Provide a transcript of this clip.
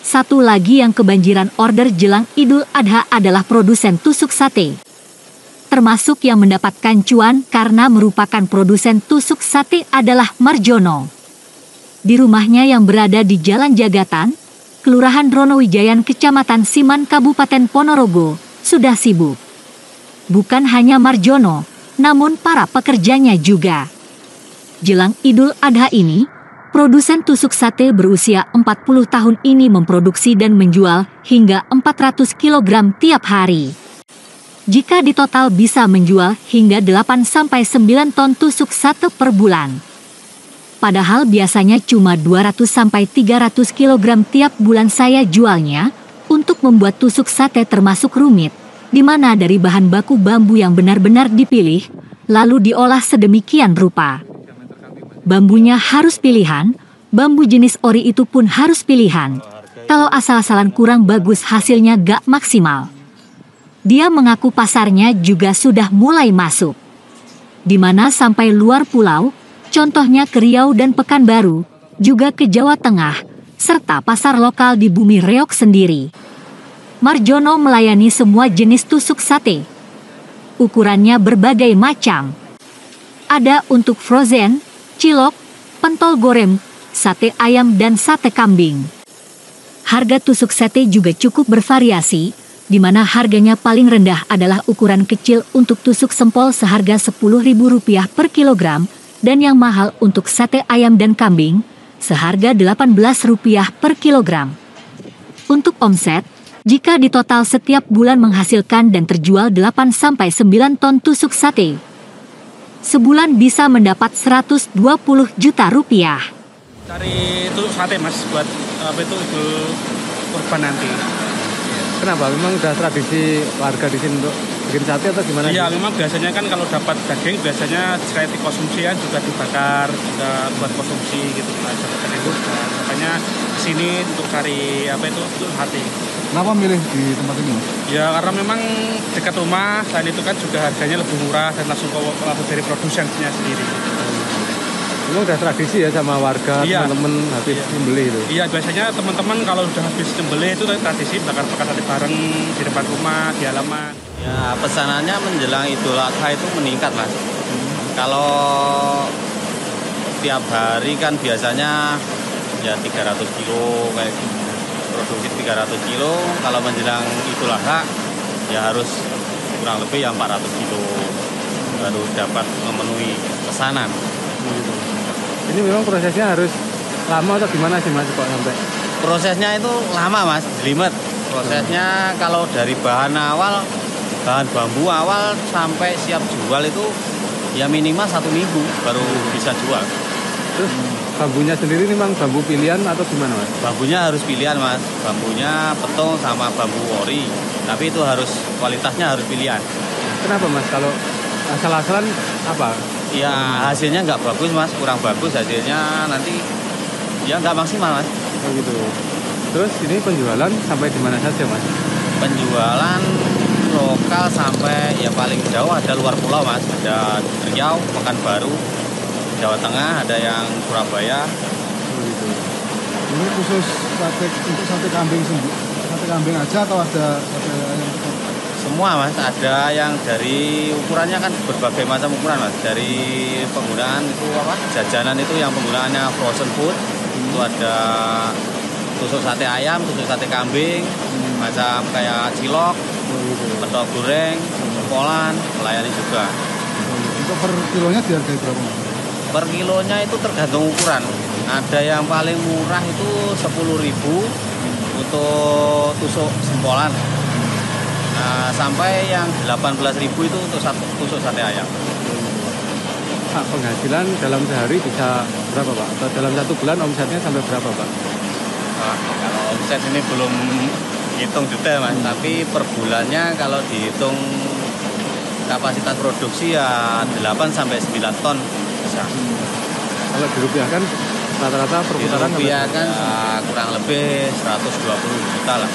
Satu lagi yang kebanjiran order jelang Idul Adha adalah produsen tusuk sate. Termasuk yang mendapatkan cuan karena merupakan produsen tusuk sate adalah Marjono. Di rumahnya yang berada di Jalan Jagatan, Kelurahan Ronowijayan, Kecamatan Siman, Kabupaten Ponorogo, sudah sibuk. Bukan hanya Marjono, namun para pekerjanya juga. Jelang Idul Adha ini, produsen tusuk sate berusia 40 tahun ini memproduksi dan menjual hingga 400 kg tiap hari. Jika ditotal bisa menjual hingga 8-9 ton tusuk sate per bulan. Padahal biasanya cuma 200-300 kg tiap bulan saya jualnya. Untuk membuat tusuk sate termasuk rumit, di mana dari bahan baku bambu yang benar-benar dipilih, lalu diolah sedemikian rupa. Bambunya harus pilihan, bambu jenis ori itu pun harus pilihan. Kalau asal-asalan kurang bagus hasilnya gak maksimal. Dia mengaku pasarnya juga sudah mulai masuk. Di mana sampai luar pulau, contohnya ke Riau dan Pekanbaru, juga ke Jawa Tengah, serta pasar lokal di Bumi Reok sendiri. Marjono melayani semua jenis tusuk sate. Ukurannya berbagai macam. Ada untuk frozen, cilok, pentol goreng, sate ayam dan sate kambing. Harga tusuk sate juga cukup bervariasi, di mana harganya paling rendah adalah ukuran kecil untuk tusuk sempol seharga Rp10.000 per kilogram, dan yang mahal untuk sate ayam dan kambing, seharga Rp18 per kilogram. Untuk omset, jika ditotal setiap bulan menghasilkan dan terjual 8-9 ton tusuk sate, sebulan bisa mendapat Rp120 juta. Cari tusuk sate mas, buat Idul Kurban nanti. Kenapa? Memang udah tradisi warga di sini untuk bikin sate atau gimana? Iya, memang biasanya kan kalau dapat daging biasanya sekali dikonsumsi kan juga dibakar, juga buat konsumsi gitu. Makanya sini untuk cari tusuk sate. Kenapa milih di tempat ini? Ya karena memang dekat rumah, selain itu kan juga harganya lebih murah dan langsung dari produsennya sendiri. Memang udah tradisi ya sama warga, iya, teman-teman habis nyembelih itu? Iya, biasanya teman-teman kalau udah habis nyembelih itu tradisi bakar-bakar sate bareng di depan rumah, di halaman. Ya pesanannya menjelang Idul Adha itu meningkat mas. Kalau tiap hari kan biasanya ya 300 kilo kayak gitu. Produksi 300 kilo, kalau menjelang Idul Adha ya harus kurang lebih ya 400 kilo baru dapat memenuhi pesanan. Ini memang prosesnya harus lama atau gimana sih mas kok sampai? Prosesnya itu lama mas, jelimet. Prosesnya kalau dari bahan bambu awal sampai siap jual itu ya minimal 1 minggu baru bisa jual. Terus bambunya sendiri memang bambu pilihan atau gimana mas? Bambunya harus pilihan mas, bambunya petung sama bambu ori. Tapi itu harus kualitasnya harus pilihan. Kenapa mas? Kalau asal-asalan apa? Ya hasilnya nggak bagus mas, kurang bagus hasilnya nanti ya nggak maksimal mas. Oh gitu. Terus ini penjualan sampai di mana saja mas? Penjualan lokal sampai ya paling jauh ada luar pulau mas, ada Riau, Pekanbaru, Jawa Tengah, ada yang Surabaya. Oh gitu. Ini khusus untuk sate kambing sendiri, sate kambing aja atau ada sate ayam? Semua mas, ada yang dari ukurannya kan berbagai macam ukuran mas. Dari penggunaan itu jajanan itu yang penggunaannya frozen food, itu ada tusuk sate ayam, tusuk sate kambing, macam kayak cilok, pentol goreng, sempolan, melayani juga. Untuk per kilonya dihargai berapa mas? Per kilonya itu tergantung ukuran. Ada yang paling murah itu 10.000 untuk tusuk sempolan. Nah, sampai yang 18.000 itu untuk tusuk sate ayam. Pak, penghasilan dalam sehari bisa berapa Pak? Atau dalam 1 bulan omsetnya sampai berapa Pak? Kalau omset ini belum hitung detail mas, tapi per bulannya kalau dihitung kapasitas produksi ya 8-9 ton bisa. Kalau dirupiahkan rata-rata perputaran dirupiahkan kurang lebih 120 juta lah.